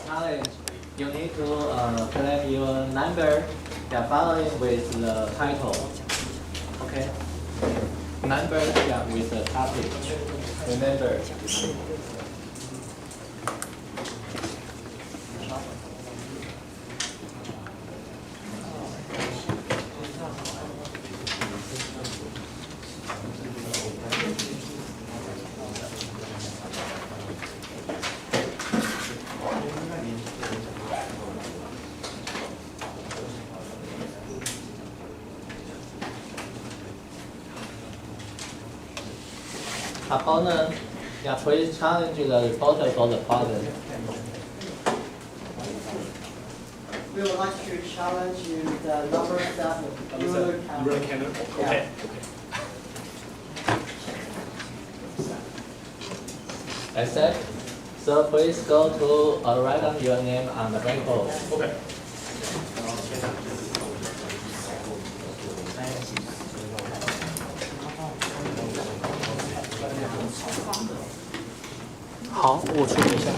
challenge, you need to claim your number following with the title. Okay? Number with the topic. Remember. Opponent, please challenge the reporter for the problem. We would like to challenge you the number that you will count. Okay. Accept. So please go to write down your name on the blackboard. Okay.好，我处理一下。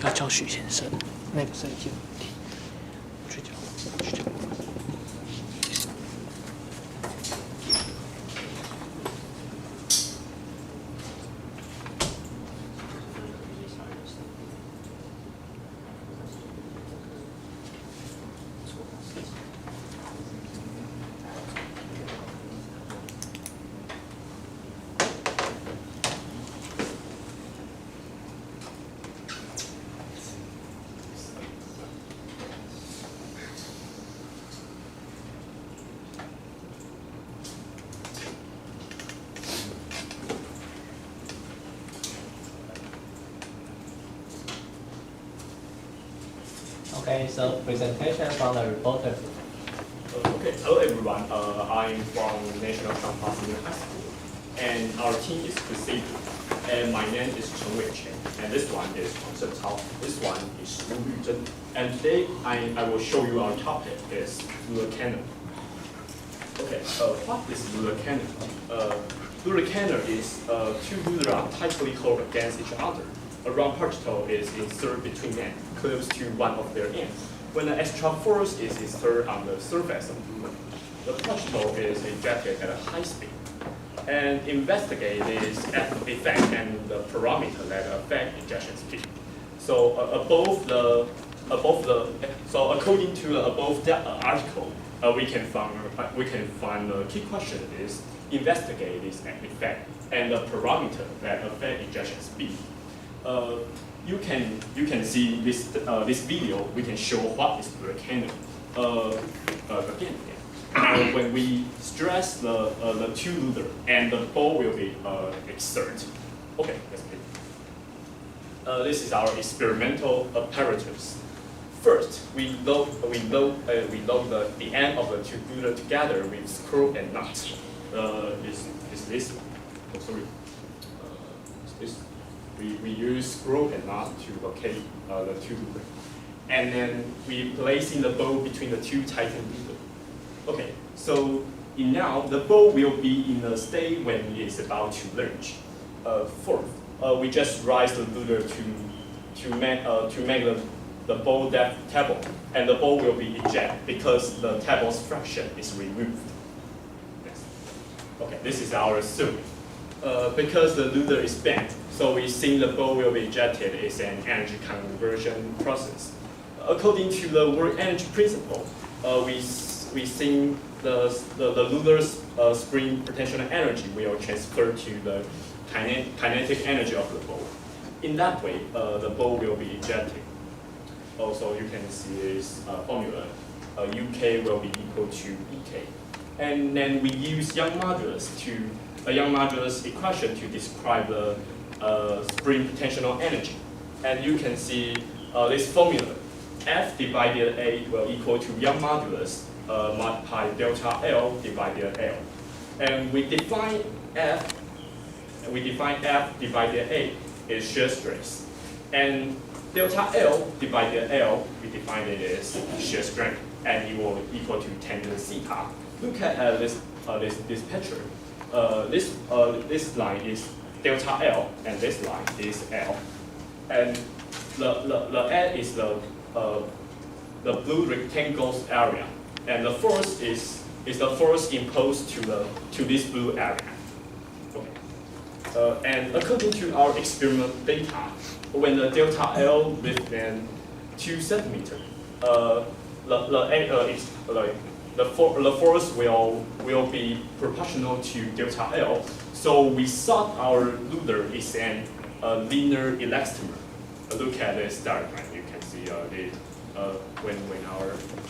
要叫许先生，那个是一件问题，我去叫。Okay, so presentation from the reporter. Okay, hello everyone. I'm from National Campus High School, and our team is procedure. And my name is Chen Wei Chen, and this one is Huang Shengcao. This one is Wu Yuzhen. And today I will show you our topic is lunar cannon. Okay, what is lunar cannon? Lunar cannon is two lulars are tightly held against each other. A round particle is inserted between them, close to one of their ends. When an extra force is inserted on the surface of the lunar, the particle is ejected at a high speed. And investigate this effect and the parameter that affect ejection speed. So according to the above article, we can find the key question is investigate this effect and the parameter that affect ejection speed. You can see this video. We can show what is lunar cannon. Again, when we stress the two lunar and the ball will be exerted. Okay, let's play. This is our experimental apparatus. First, we load the end of the two lunar together with screw and nut. Is this? Oh, sorry. Is this? We use screw and nut to locate the two lunar, and then we placing the ball between the two tightened lunar. Okay, so now the ball will be in a state when it is about to launch. Fourth, we just raise the lunar to make the ball depth table, and the ball will be ejected because the table's fraction is removed. Yes. Okay, this is our theory. Because the lunar is bent, so we think the ball will be ejected is an energy conversion process. According to the work energy principle, we think the lunar's spring potential energy will transfer to the kinetic energy of the ball. In that way, the ball will be ejected. Also, you can see this formula. UK will be equal to EK. And then we use Young modulus equation to describe the spring potential energy. And you can see this formula. F divided A will equal to Young modulus multiply delta L divided L. And we define F divided A is shear stress. And delta L divided L, we define it as shear strength, and it will equal to tangent theta. Look at this picture. This line is delta L, and this line is L. And the L is the blue rectangle's area, and the force is the force imposed to this blue area. Okay. And according to our experiment data, when the delta L within 2 centimeters, the force will be proportional to delta L. So we thought our lunar is an linear elastomer. Look at this diagram. You can see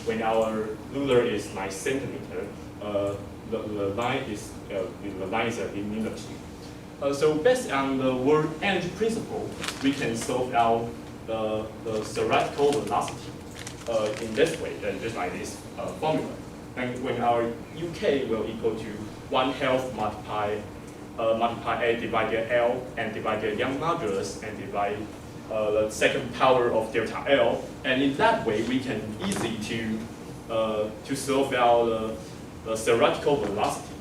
when our lunar is 9 centimeters, the line is a linear. So based on the work energy principle, we can solve out the theoretical velocity in this way, just like this formula. And when our UK will equal to 1/2 multiply A divided L and divided Young modulus and divide the second power of delta L, and in that way we can easily to solve out the theoretical velocity.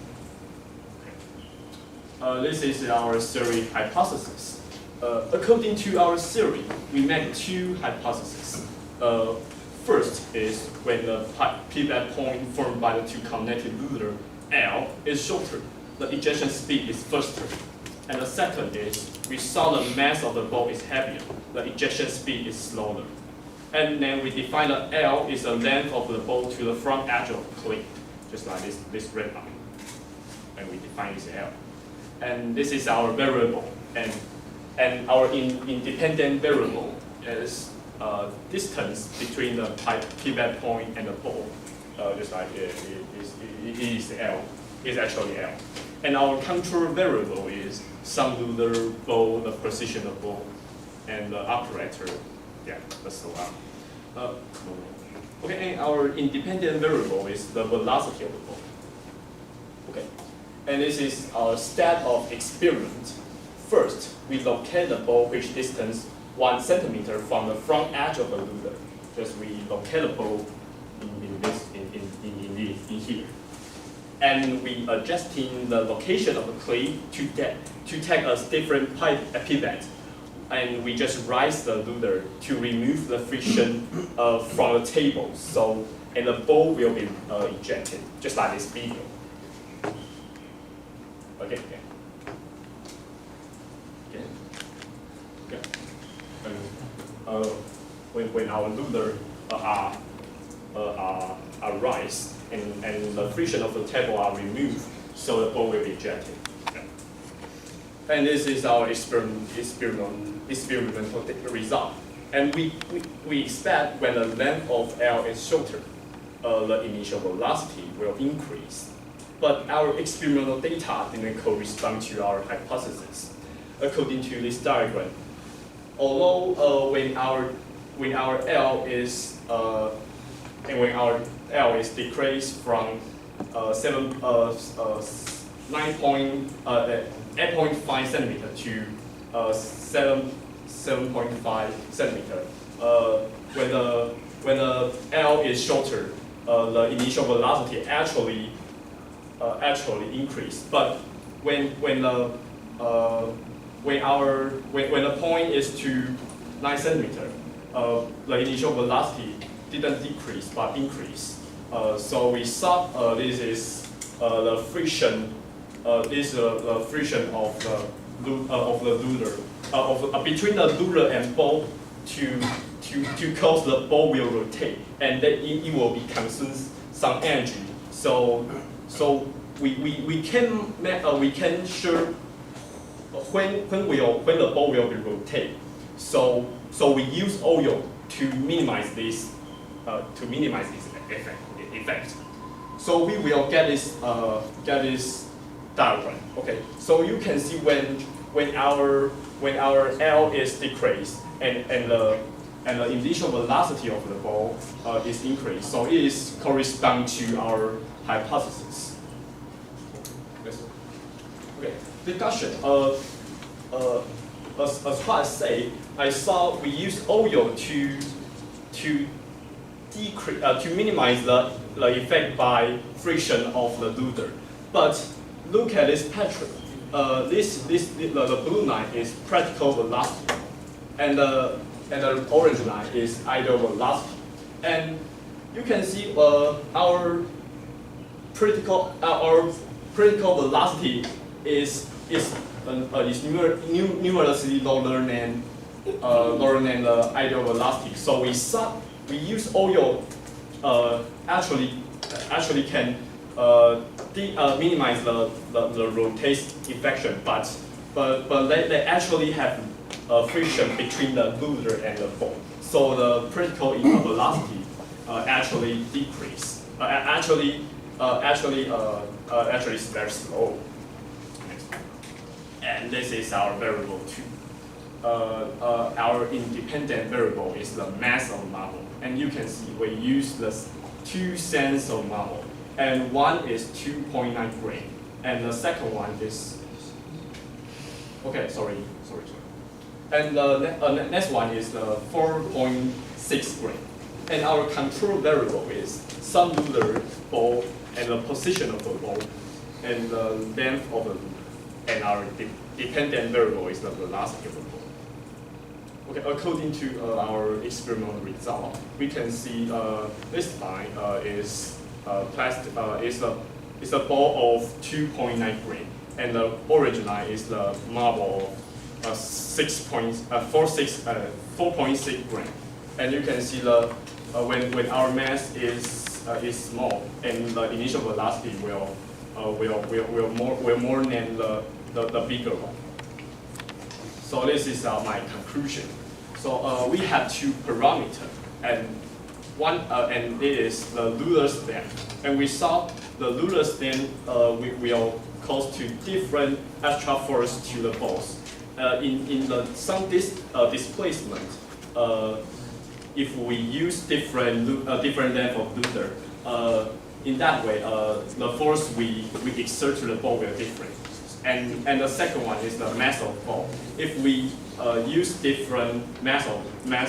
This is our theory hypothesis. according to our theory, we make two hypotheses. First is when the pivot point formed by the two connected ruler L is shorter, the ejection speed is faster. And the second is we saw the mass of the ball is heavier, the ejection speed is slower. And then we define that L is the length of the ball to the front edge of the cleat, just like this red line. And we define this L. And this is our variable. And our independent variable is distance between the pivot point and the ball, just like it is L, is actually L. And our control variable is some ruler, ball, the position of ball, and the operator, yeah, that's so on. Okay, and our independent variable is the velocity of the ball. Okay, and this is our step of experiment. First, we locate the ball which distance 1 centimeter from the front edge of the ruler. Just we locate the ball in here. And we adjusting the location of the cleat to take a different pivot. And we just raise the ruler to remove the friction from the table. So, and the ball will be ejected, just like this video. Okay. When our ruler are raised and the friction of the table are removed, so the ball will be ejected. Yeah. And this is our experimental result. And we expect when the length of L is shorter, the initial velocity will increase. But our experimental data didn't correspond to our hypothesis. According to this diagram, although when our L is decreased from 8.5 centimeter to 7.5 centimeter, when the L is shorter, the initial velocity actually increase. But when the point is to 9 centimeter, the initial velocity didn't decrease but increase. So we thought this is the friction. This is the friction of the ruler between the ruler and ball to cause the ball will rotate, and then it will be consume some energy. So we can sure when the ball will be rotate. So we use oil to minimize this effect. So we will get this diagram. Okay. So you can see when our L is decreased and the initial velocity of the ball is increased. So it is correspond to our hypothesis. Okay. Discussion. As far as say, I saw we use oil to decrease to minimize the effect by friction of the ruler. But look at this pattern. The blue line is practical velocity, and the orange line is ideal velocity. And you can see our critical velocity is numerously lower than the ideal velocity. So we use oil actually can minimize the rotation effect, but they actually have friction between the ruler and the ball. So the critical velocity actually decrease. Actually is very slow. And this is our variable 2. Our independent variable is the mass of marble. And you can see we use the 2 cents of marble. And one is 2.9 gram. And the second one is, okay, sorry. And the next one is the 4.6 gram. And our control variable is some ruler ball and the position of the ball and the length of the ruler. And our dependent variable is the velocity of the ball. Okay, according to our experimental result, we can see this line is is a ball of 2.9 grain, and the orange line is the marble of 4.6 grain. And you can see the when our mass is small, and the initial velocity will more than the bigger one. So this is my conclusion. So we have two parameters, and one and it is the Lunar stand, and we saw the Lunar stand will cause to different extra force to the balls. In the some displacement, if we use different length of Lunar, in that way the force we exert to the ball will different. And the second one is the mass of the ball. If we use different mass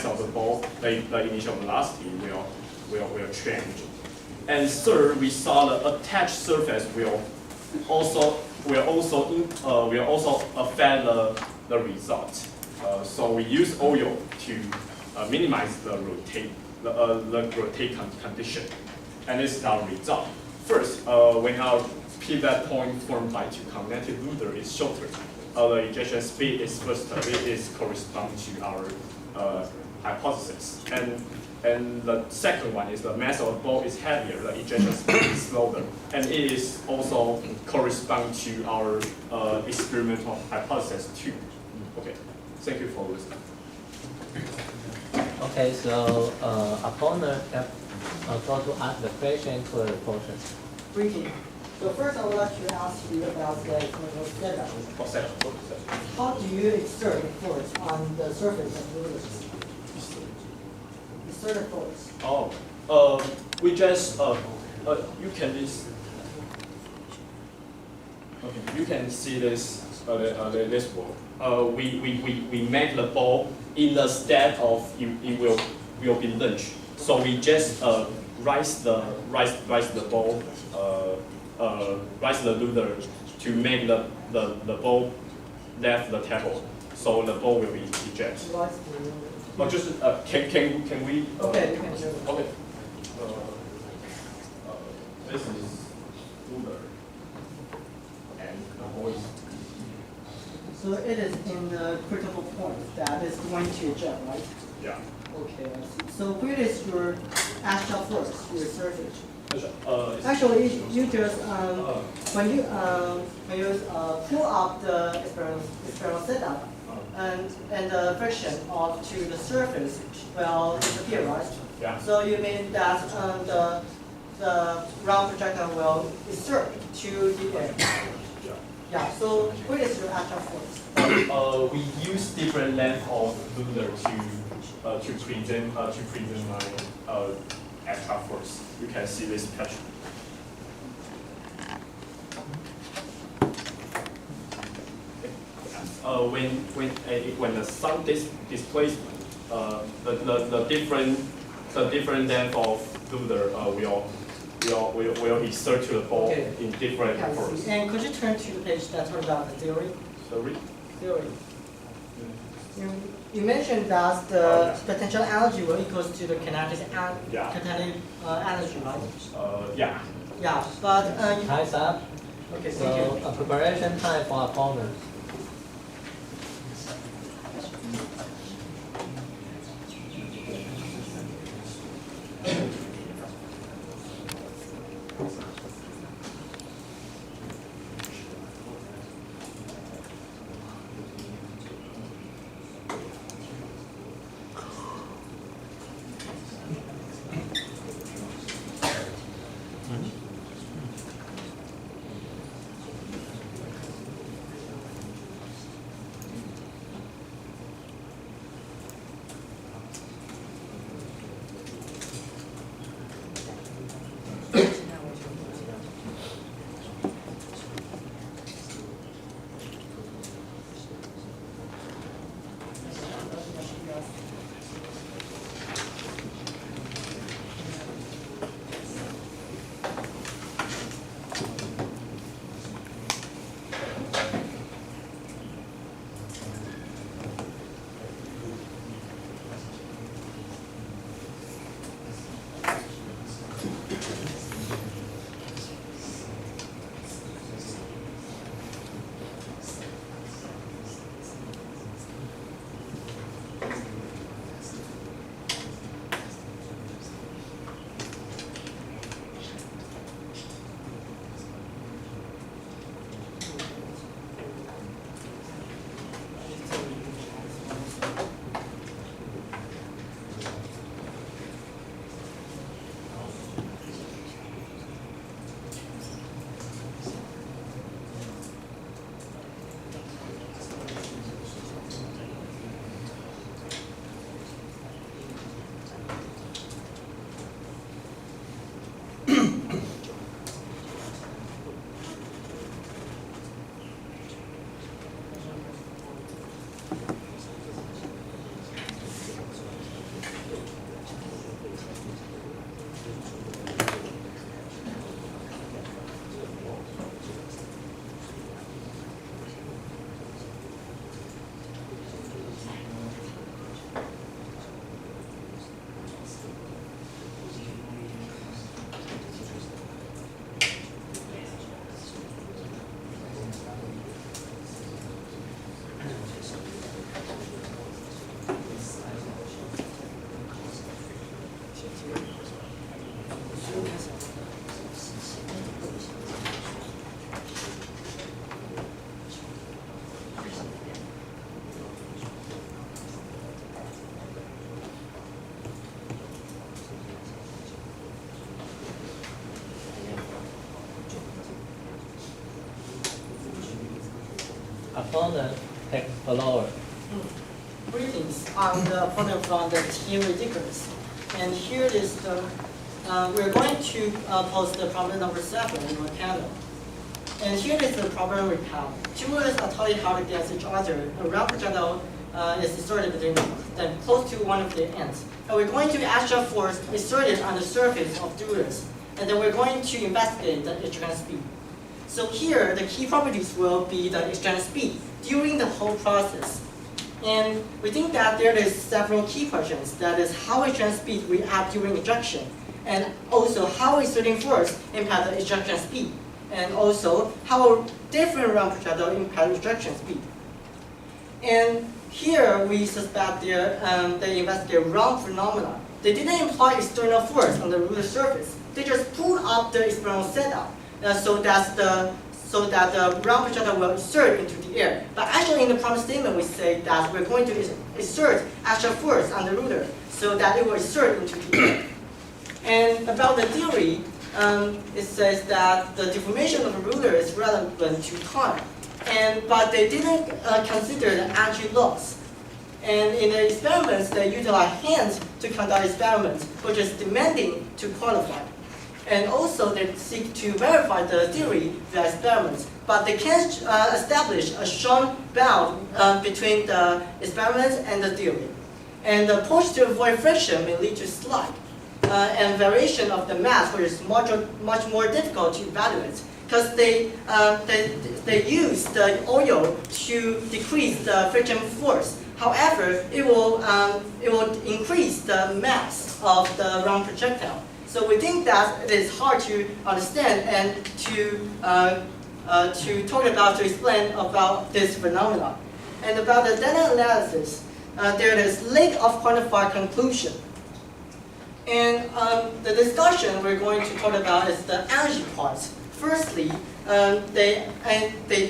of the ball, the initial velocity will change. And third, we saw the attached surface will also affect the result. So we use oil to minimize the rotate condition. And this is our result. First, when our pivot point formed by two connected Lunar is shorter, the ejection speed is faster. It is correspond to our hypothesis. And the second one is the mass of the ball is heavier. The ejection speed is slower, and it is also correspond to our experimental hypothesis too. Okay, thank you for listening. Okay, so opponent go to ask the question to the reporter. Briefing. So first I would like to ask you about the setup. How do you exert force on the surface of the Lunar? Exert force. We just you can you can see this this ball. We make the ball in the state of it will be launched. So we just rise the ball, rise the Lunar to make the ball left the table. So the ball will be ejected. Or just can we? Okay, you can do it. Okay. This is Lunar, and the ball is. So it is in the critical point that is going to eject, right? Yeah. Okay, I see. So where is your actual force, your surface? Actually, Actually, you just when you pull up the experimental setup, and the friction to the surface will disappear, right? Yeah. So you mean that the round projectile will exert to the air. Yeah. So where is your actual force? We use different length of Lunar to present my extra force. You can see this picture. When the sun displacement, the different length of Lunar will exert to the ball in different force. And could you turn to the page that talks about the theory? Sorry. Theory. You mentioned that the potential energy will equals to the kinetic energy, right? Yeah. Yeah, but Time's up. okay, thank you. So preparation time for opponent. opponent take follower. Greetings, I'm the opponent from the team Ridiculous. And here is the, we're going to post the problem number 7 in my panel. And here is the problem we have. Two rulers are totally held against each other. A round projectile is inserted between them, close to one of the ends. And we're going to extra force inserted on the surface of the rulers. And then we're going to investigate the ejection speed. So here, the key properties will be the ejection speed during the whole process. And we think that there is several key questions. That is how ejection speed react during ejection, and also how inserting force impact the ejection speed, and also how different round projectile impact ejection speed. And here we suspect they investigate round phenomena. They didn't imply external force on the ruler surface. They just pulled up the experimental setup so that the round projectile will insert into the air. But actually in the problem statement we say that we're going to insert extra force on the ruler so that it will insert into the air. And about the theory, it says that the deformation of the ruler is relevant to time. But they didn't consider the energy loss. And in the experiments, they utilize hands to conduct experiments, which is demanding to qualify. And also, they seek to verify the theory via experiments, but they can't establish a strong bound between the experiments and the theory. And the push to avoid friction may lead to slide and variation of the mass, which is much more difficult to evaluate, because they use the oil to decrease the friction force. However, it will increase the mass of the round projectile. So we think that it is hard to understand and to talk about, to explain about this phenomenon. And about the data analysis, there is lack of quantified conclusion. And the discussion we're going to talk about is the energy part. Firstly, they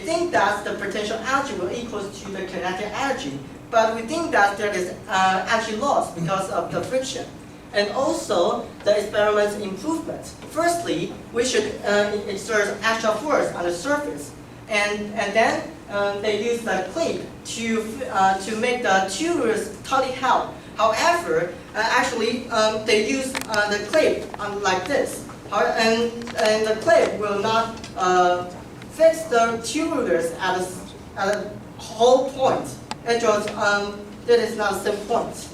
think that the potential energy will equal to the kinetic energy, but we think that there is energy loss because of the friction. And also the experiment's improvement. Firstly, we should exert extra force on the surface, and then they use the clip to make the two rulers tightly held. However, actually they use the clip like this, and the clip will not fix the two rulers at a whole point. It just that is not the same point.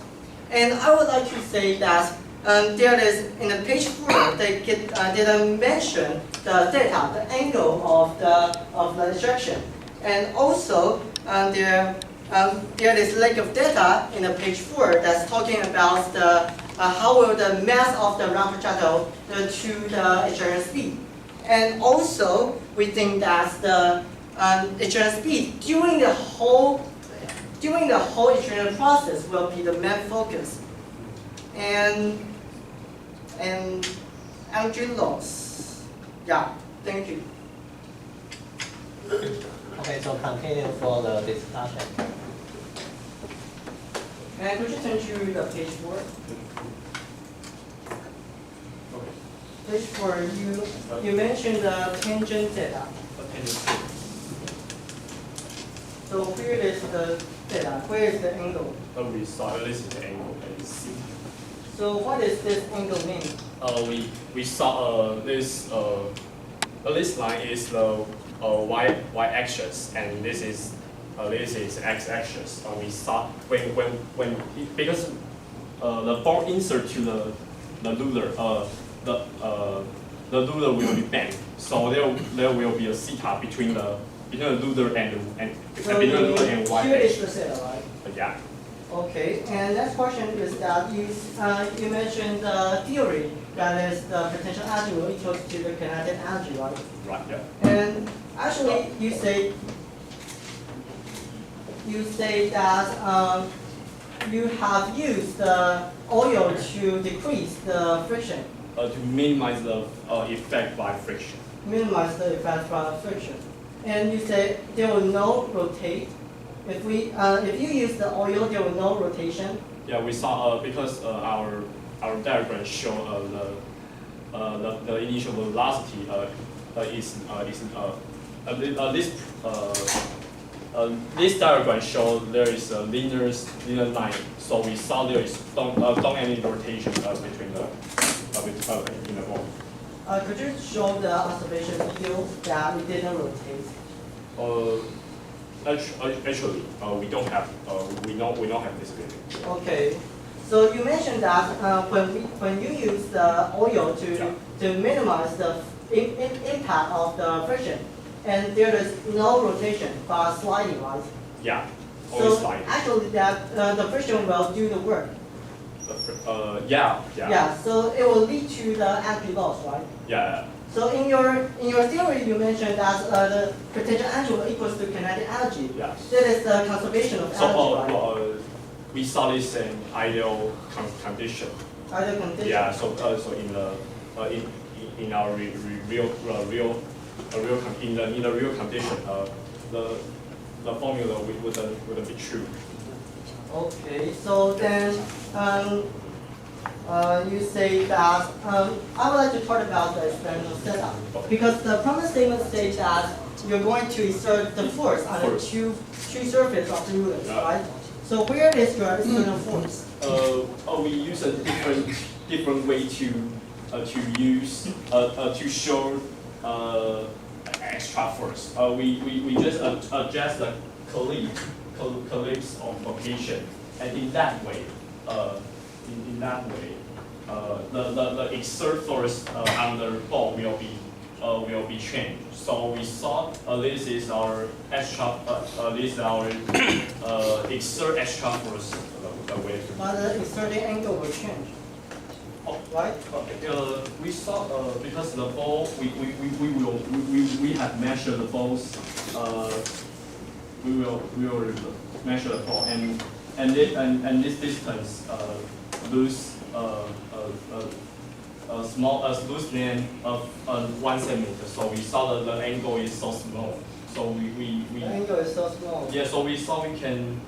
And I would like to say that there is, in the page 4, they didn't mention the theta, the angle of the ejection. And also, there is lack of data in the page 4 that's talking about how will the mass of the round projectile to the ejection speed. And also, we think that the ejection speed during the whole ejection process will be the main focus. And energy loss. Yeah, thank you. Okay, so continue for the discussion. And could you turn to the page 4? Page 4, you mentioned the tangent theta. So where is the theta? Where is the angle? We saw this is the angle and C. So what does this angle mean? We saw this line is the y axis, and this is x axis. We saw when because the ball insert to the ruler, the ruler will be bent, so there will be a theta between the ruler and So between the ruler and y here is axis. the theta, right? Yeah. Okay, and next question is that you mentioned the theory that is the potential energy will equal to the kinetic energy, right? Right. Yeah. And actually, you say that you have used the oil to decrease the friction, To minimize the effect by friction. minimize the effect from friction, and you say there will no rotate. If you use the oil, there will no rotation. Yeah, we saw because our diagram show the initial velocity This diagram shows there is a linear line, so we saw there is don't any rotation between the in the ball. Could you show the observation video that it didn't rotate? Actually, we don't have we don't have this video. Okay. So you mentioned that when you use the oil to minimize the impact of the friction, and there is no rotation but sliding, right? Yeah, always So sliding. actually, that the friction will do the work. Yeah. Yeah. So it will lead to the energy loss, right? Yeah. So in your theory, you mentioned that the potential energy equals to kinetic energy. Yeah. That is the conservation of So energy, right? we saw this in ideal condition. Ideal condition. Yeah. So in our real condition, the formula wouldn't be true. Okay, so then you say that I would like to talk about the experimental setup because the problem statement states that you're going to exert the force on the two surfaces of the rulers, right? So where is your external force? We use a different way to use to show extra force. We just adjust the colleagues of location, and in that way, the exert force on the ball will be changed. So we saw this is our extra this is our exert extra force the way. But the exerting angle will change, right? We saw because the ball we have measured the balls. We will measure the ball and this distance lose loose length of 1 centimeter. So we saw that the angle is so small. So The angle is so small. yeah. So we saw we can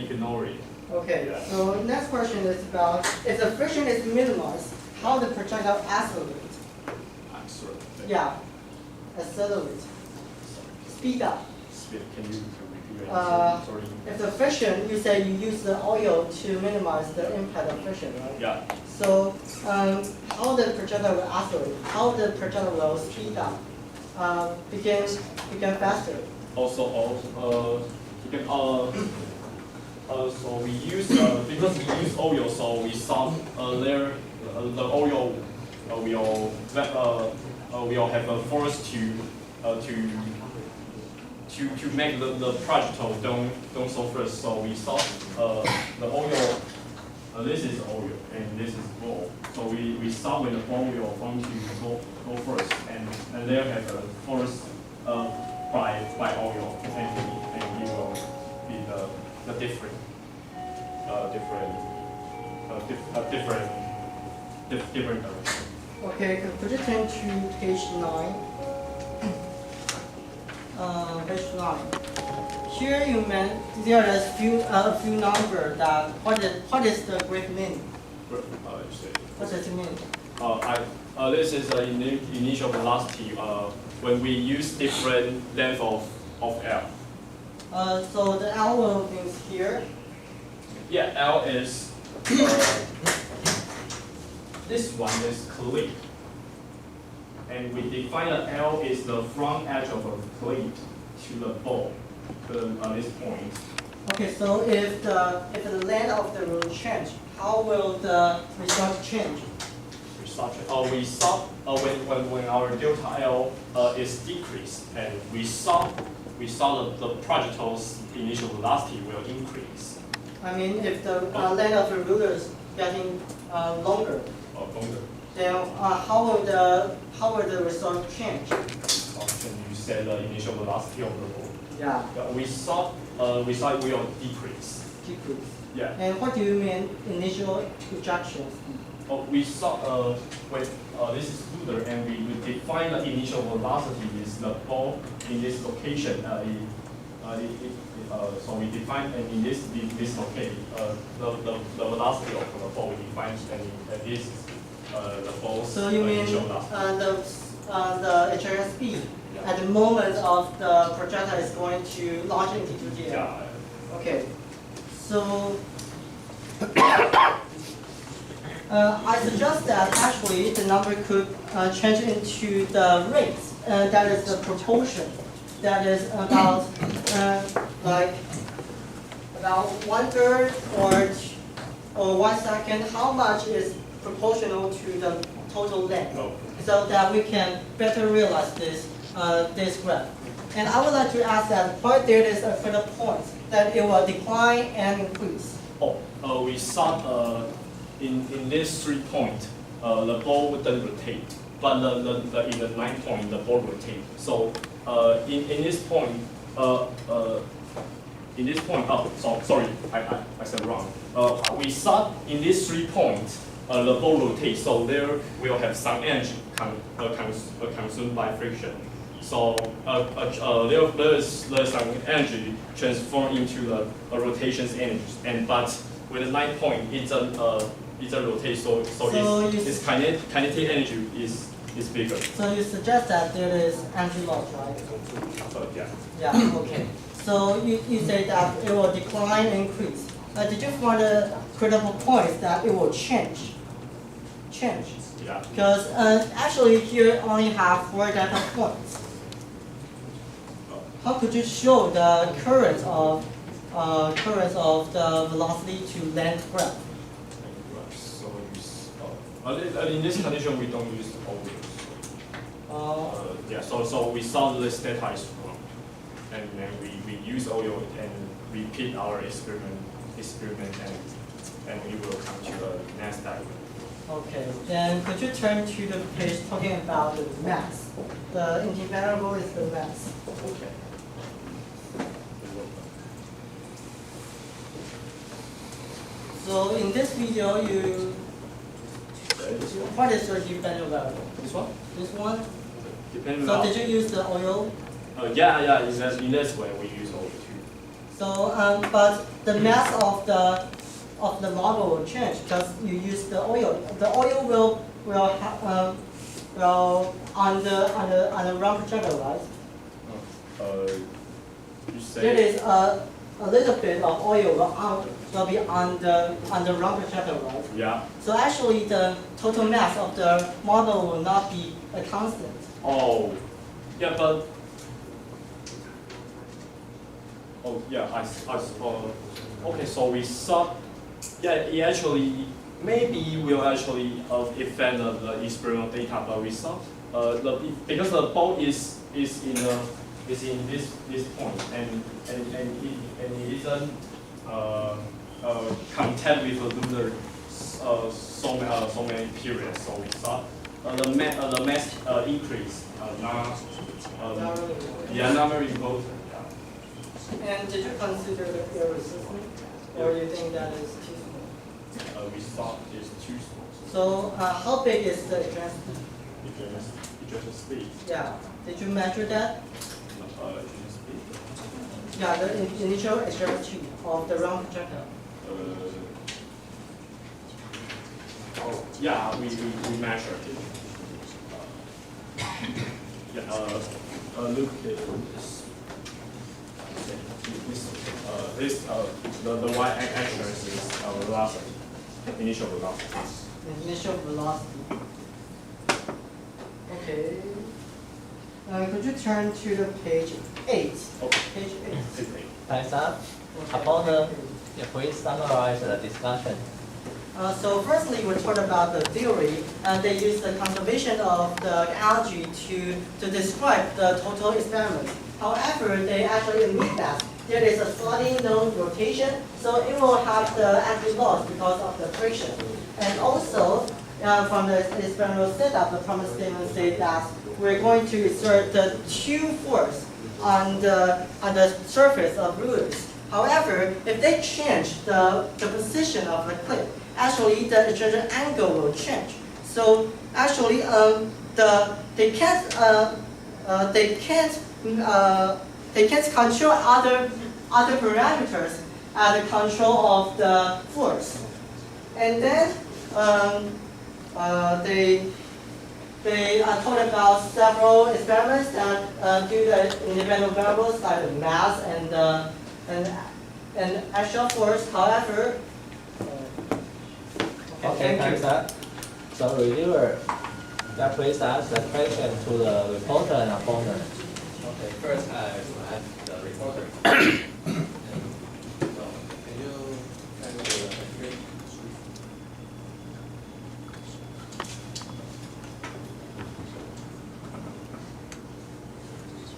ignore it. Okay, Yeah. so next question is about if the friction is minimized, how the projectile accelerates? I'm sorry. Yeah, accelerate, speed up. Can you repeat your Uh, answer? Sorry. If the friction, you say you use the oil to minimize the impact of friction, right? Yeah. So how the projectile will accelerate? How the projectile will speed up? Become faster. Also, you can so we use because we use oil, so we saw there the oil will have a force to make the projectile don't so first. So we saw the oil. This is oil and this is ball. So we saw when the ball will want to go first, and there have a force by oil, and it will be the different direction. Okay, could you turn to page 9? Page 9. Here you meant there is a few number that what is the graph meaning? What does it mean? This is the initial velocity when we use different length of L. So the L will means here. Yeah, L is this one is cleat, and we define that L is the front edge of a cleat to the ball at this point. Okay, so if the length of the rule change, how will the result change? We saw when our delta L is decreased, and we saw the projectile's initial velocity will increase. I mean, if the length of the ruler is getting longer, then how will the result change? You said the initial velocity of the ball. Yeah. We saw it will decrease. Decrease. Yeah. And what do you mean initial ejection speed? We saw when this is ruler, and we define the initial velocity is the ball in this location. So we define in this location the velocity of the ball we define, and this is the ball's So you mean initial velocity. the ejection speed at the moment of the projectile is going to launch into the air. Yeah. Okay. So I suggest that actually the number could change into the rate. That is the proportion. That is about like about 1/3 or 1 second. How much is proportional to the total length? Oh. So that we can better realize this graph. And I would like to ask that what there is a further point that it will decline and increase. We saw in this 3 point, the ball wouldn't rotate, but in the 9 point, the ball rotate. So in this point, sorry, I said wrong. We saw in this 3 point, the ball rotates, so there will have some energy consumed by friction. So there is some energy transformed into a rotation's energy, but with the 9 point, it's a rotate, so its kinetic energy is bigger. So you suggest that there is energy loss, right? Yeah. Yeah. Okay. So you say that it will decline and increase. Did you find a critical point that it will change? Yeah. Because actually here only have 4 data points. How could you show the current of the velocity to length graph? So in this condition, we don't use oil. Yeah. So we solve this data is wrong, and then we use oil and repeat our experiment and we will come to the next diagram. Okay, then could you turn to the page talking about the mass? The intervariable is the mass. Okay. So in this video, what is your dependent variable? This one? This one? Depending So on. did you use the oil? Yeah. In this way, we use oil too. So but the mass of the model will change because you use the oil. The oil will on the round projectile, right? You say. There is a little bit of oil will be on the round projectile, right? Yeah. So actually, the total mass of the model will not be a constant. Oh, yeah, but. Oh, yeah, okay, so we saw, yeah, it actually, maybe will actually affect the experimental data, but we saw, because the ball is in this point, and it isn't contact with the lunar so many periods, so we saw the mass increase, not very important. And did you consider the air resistance, or do you think that is too small? We thought it's too small. So how big is the ejection? Ejection speed. Yeah. Did you measure that? Ejection speed. Yeah, the initial ejection of the round projectile. Yeah, we measured it. Look at this. The y-axis is velocity, initial velocity. Initial velocity. Okay. Could you turn to the page 8? Okay. Page 8. Time's up. About the, please summarize the discussion. So firstly, we talked about the theory, and they use the conservation of the energy to describe the total experiment. However, they actually admit that there is a slightly known rotation, so it will have the energy loss because of the friction. And also, from the experimental setup, the promise statement says that we're going to exert the 2 force on the surface of rulers. However, if they change the position of the clip, actually the ejection angle will change. So actually, they can't control other parameters at the control of the force. And then they told about several experiments that do the independent variables like the mass and actual force. However, Okay, thanks, sir. So reviewer, that brings us the question to the reporter and opponent. Okay, first I will ask the reporter. So, can you try to do the screen?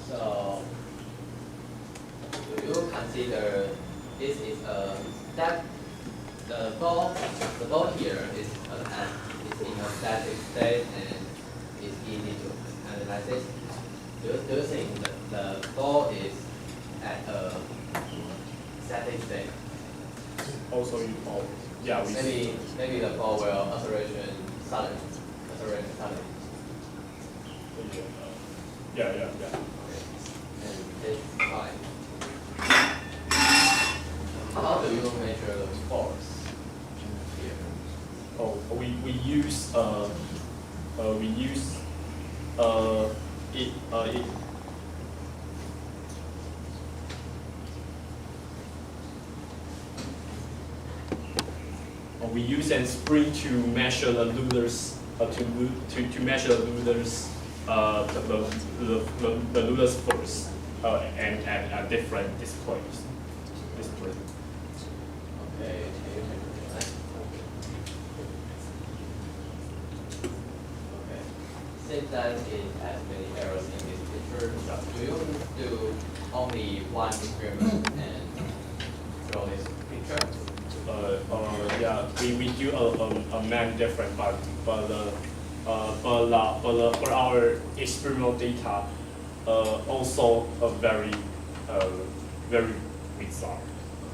So, do you consider this is a that the ball here is in a static state and it's easy to analyze it? Do you think that the ball is at a static state? Also, yeah, we Maybe the ball will acceleration suddenly. Yeah. Okay. And it's fine. How do you measure the force here? Oh, we use we use a spring to measure the lular's to measure the lular's the lular's force and at different displays. Okay, can you measure that? Okay. Since that it has many errors in this picture, do you do only one experiment and draw this picture? Yeah, we do a many different, but our experimental data also a very bizarre.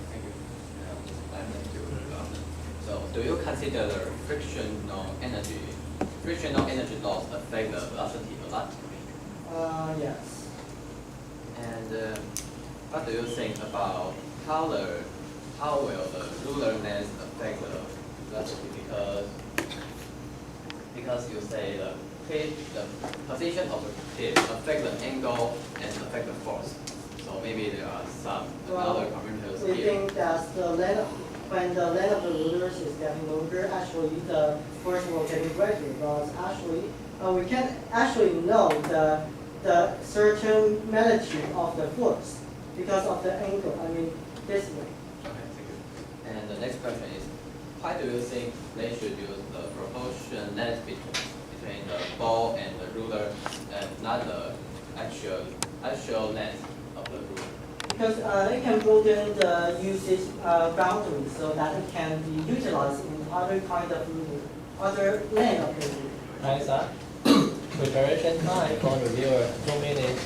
Thank you. So, do you consider the frictional energy loss affect the velocity a lot? Yes. And what do you think about how will the lunar length affect the velocity? Because you say the position of the tip affect the angle and affect the force. So maybe there are some other parameters We here. think that when the length of the rulers is getting longer, actually the force will get greater. Because actually, we can actually know the certain magnitude of the force because of the angle. I mean, this way. Okay, thank you. And the next question is, why do you think they should use the proportion length between the ball and the ruler and not the actual length of the ruler? Because it can broaden the usage boundaries so that it can be utilized in other kind of ruler, other length of the ruler. Thanks, sir. Preparation time for reviewer, 2 minutes.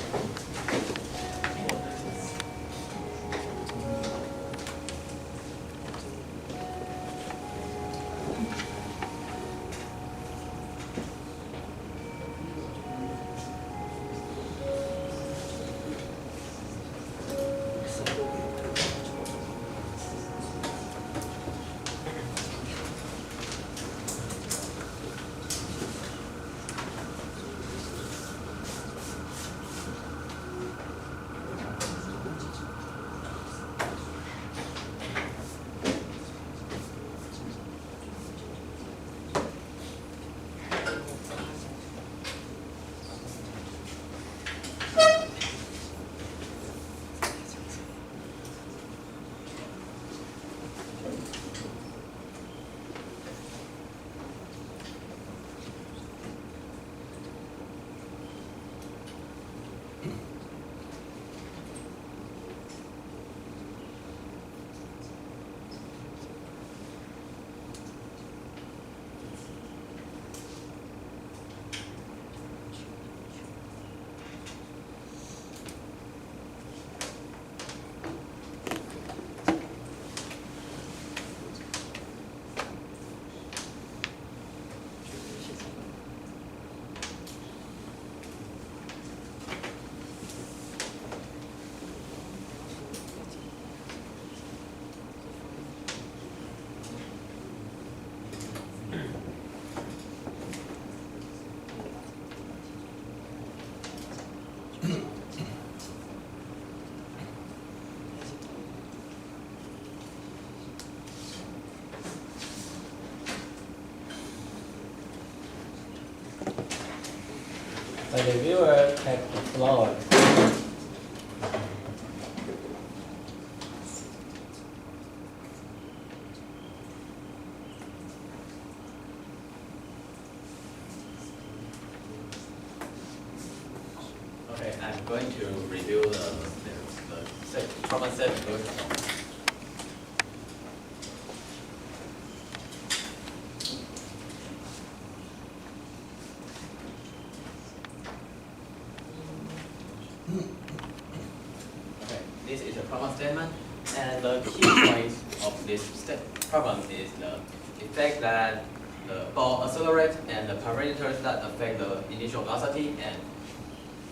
The reviewer take the floor. Okay, I'm going to review the problem set. Okay, this is a problem statement, and the key point of this problem is the effect that the ball accelerates and the parameters that affect the initial velocity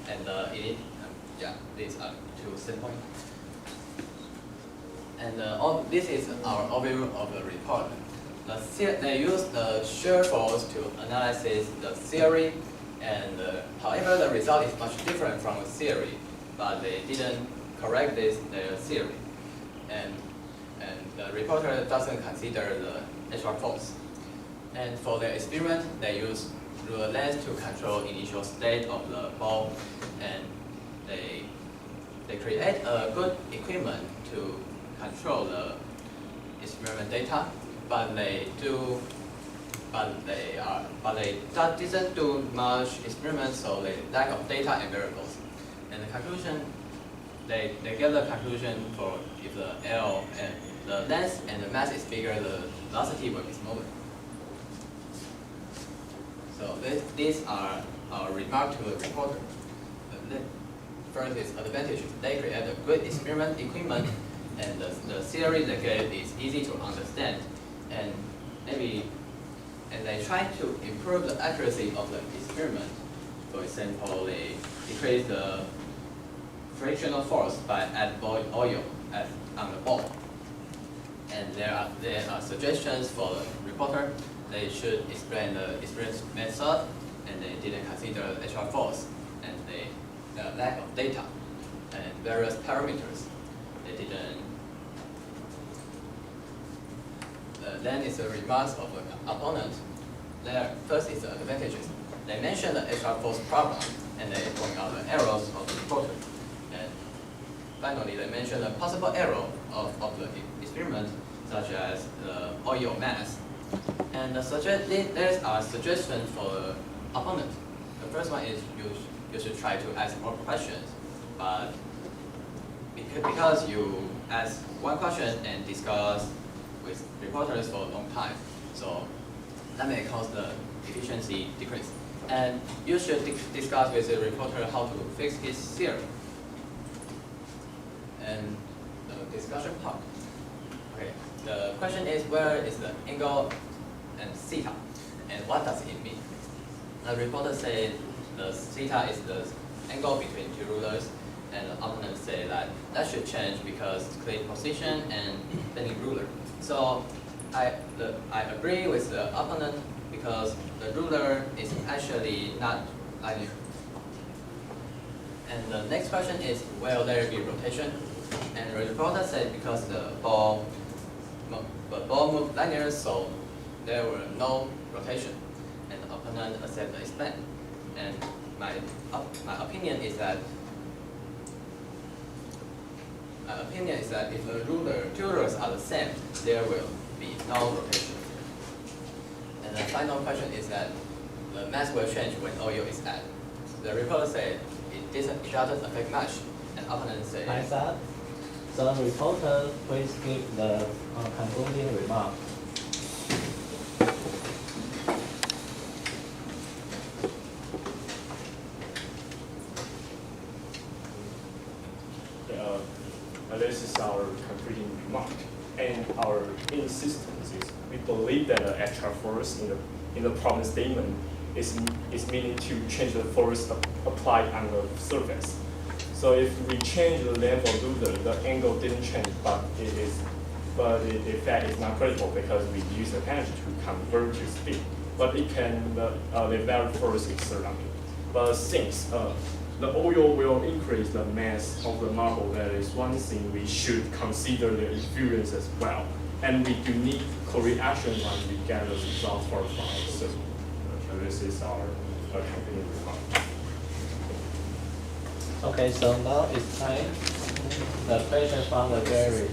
and the init. Yeah, these are two standpoints. And this is our overview of the report. They use the shear force to analyze the theory, and however the result is much different from the theory, but they didn't correct their theory, and the reporter doesn't consider the HR force. And for their experiment, they use ruler length to control initial state of the ball, and they create a good equipment to control the experiment data, but they didn't do much experiments, so they lack of data and variables. And the conclusion, they get the conclusion for if the L and the length and the mass is bigger, the velocity will be smaller. So these are our remark to the reporter. First is advantage. They create a good experiment equipment, and the theory they gave is easy to understand, and they try to improve the accuracy of the experiment. For example, they decrease the frictional force by adding oil on the ball. And there are suggestions for the reporter. They should explain the experiment method, and they didn't consider the HR force, and the lack of data and various parameters. They didn't. Then is the remarks of the opponent. First is the advantages. They mention the HR force problem, and they point out the errors of the reporter. And finally, they mention the possible error of the experiment, such as the oil mass. And there are suggestions for the opponent. The first one is you should try to ask more questions, but because you ask one question and discuss with reporters for a long time, so that may cause the efficiency decrease. And you should discuss with the reporter how to fix his theory. And the discussion part. Okay, the question is, where is the angle and theta, and what does it mean? The reporter said the theta is the angle between two rulers, and the opponent say that should change because clean position and bending ruler. So I agree with the opponent because the ruler is actually not linear. And the next question is, will there be rotation? And the reporter said because the ball moved linear, so there were no rotation. And the opponent accepted the explain. And my opinion is that if the two rulers are the same, there will be no rotation. And the final question is that the mass will change when oil is added. The reporter said it doesn't affect much, and opponent said. Like that, the reporter please give the concluding remark. This is our concluding remark, and our insistence is we believe that the actual force in the problem statement is meaning to change the force applied on the surface. So if we change the length of ruler, the angle didn't change, but the effect is not critical because we use the energy to convert to speed. But it can the very force exert on it. But since the oil will increase the mass of the marble, that is one thing we should consider the influence as well. And we do need co-reaction when we get the results for fire. So this is our concluding remark. Okay, so now it's time. The question from the jury.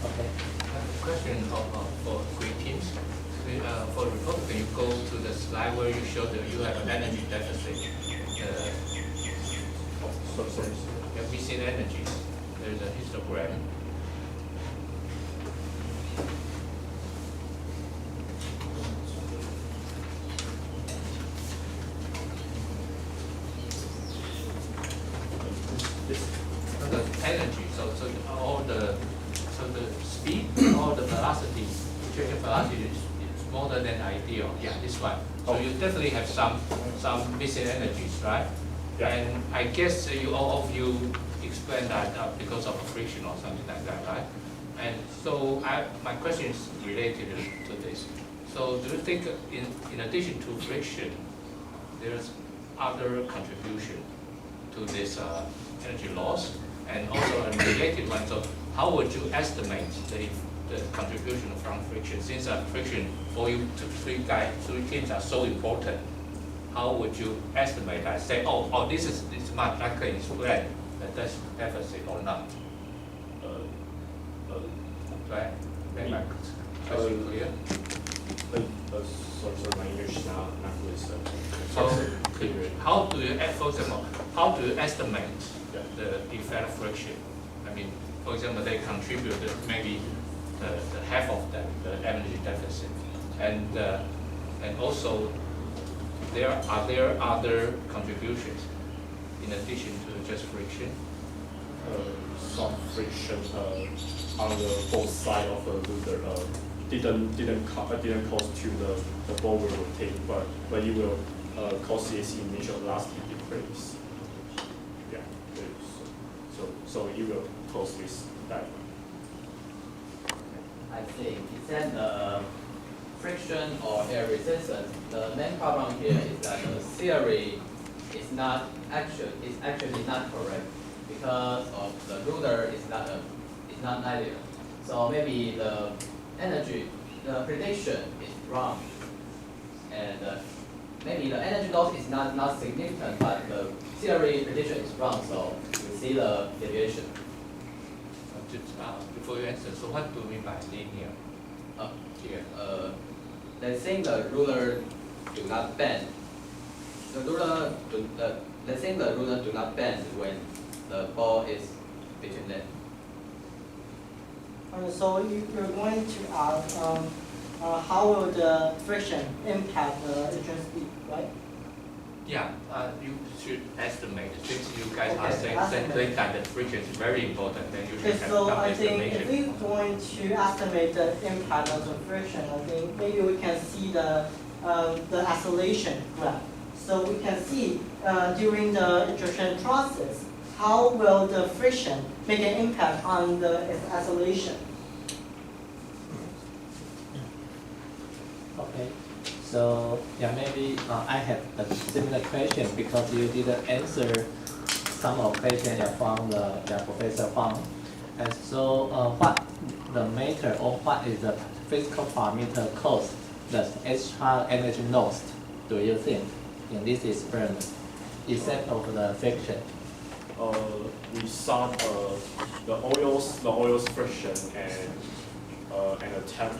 Okay. Question for green teams. For the report, can you go to the slide where you show that you have an energy deficit? You have missing energy. There's a histogram. The energy, so the speed or the velocity, change of velocity is smaller than ideal. Yeah, this one. So you definitely have some missing energies, right? Yeah. And I guess all of you explained that because of friction or something like that, right? And so my question is related to this. So do you think in addition to friction, there's other contribution to this energy loss? And also a related one, so how would you estimate the contribution from friction? Since friction for you three teams are so important, how would you estimate that? Say, oh, this much I can explain the deficit or not? Right? Make my question clear? Sorry, my English is not really so. How do you, for example, how do you estimate Yeah. the effect of friction? I mean, for example, they contributed maybe the half of that, the energy deficit, and also there are other contributions in addition to just friction. Some friction on the both side of the rotor didn't cause to the ball will rotate, but it will cause its initial velocity decrease. Yeah, so it will cause this diagram. I think it's the friction or air resistance. The main problem here is that the theory is actually not correct because of the ruler is not ideal. So maybe the prediction is wrong, and maybe the energy loss is not significant, but the theory prediction is wrong. So we see the deviation. Before you answer, so what do you mean by linear? Here. Let's say the ruler do not bend. Let's say the ruler do not bend when the ball is between them. So you're going to ask how will the friction impact the entrance speed, right? Yeah, you should estimate. Since you guys are Okay, saying that the friction is very important, then you should Okay, have so some I think if estimation. we're going to estimate the impact of the friction, I think maybe we can see the acceleration graph. So we can see during the injection process, how will the friction make an impact on the acceleration? Okay. So yeah, maybe I have a similar question because you didn't answer some of questions from the Professor Huang. And so what the matter or what is the physical parameter cause the extra energy lost, do you think, in this experiment, except of the friction? We saw the oil's friction and the temp.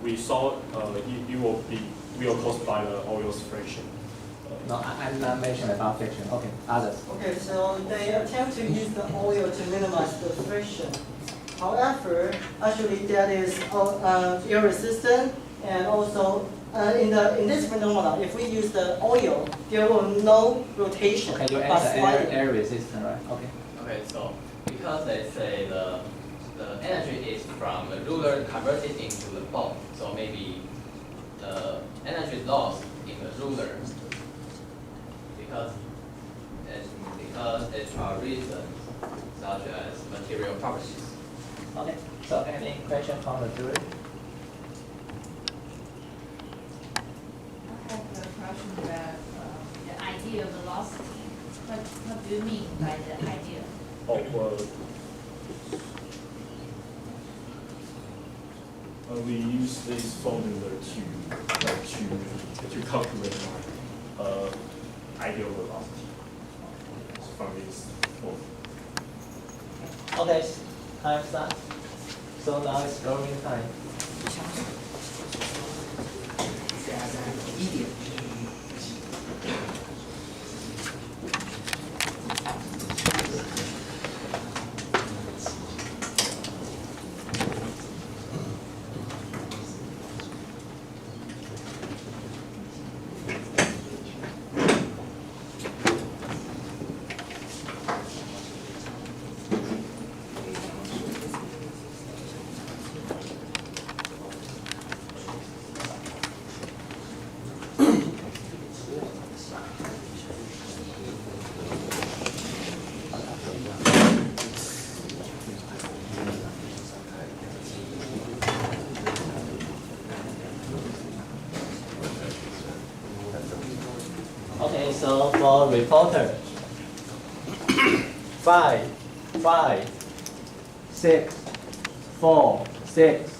We saw it will caused by the oil's friction. No, I'm not mentioning about friction. Okay, others. Okay, so they attempt to use the oil to minimize the friction. However, actually that is air resistant, and also in this phenomena, if we use the oil, there will no rotation. Okay, you but answer sliding. air resistant, right? Okay. Okay, so because they say the energy is from the ruler converted into the ball, so maybe the energy lost in the ruler because extra reasons such as material properties. Okay. So any question from the jury? I have a question about the ideal velocity. What do you mean by the ideal? We use this formula to calculate my ideal velocity from this formula. Okay, time start. So now it's going time. Okay, so for reporter, 5, 5, 6, 4, 6.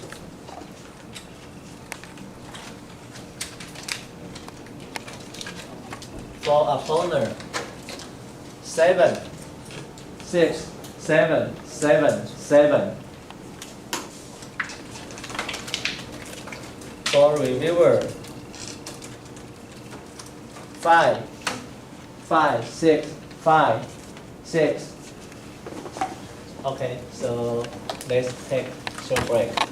For opponent, 7, 6, 7, 7, 7. For reviewer, 5, 5, 6, 5, 6. Okay, so let's take short break.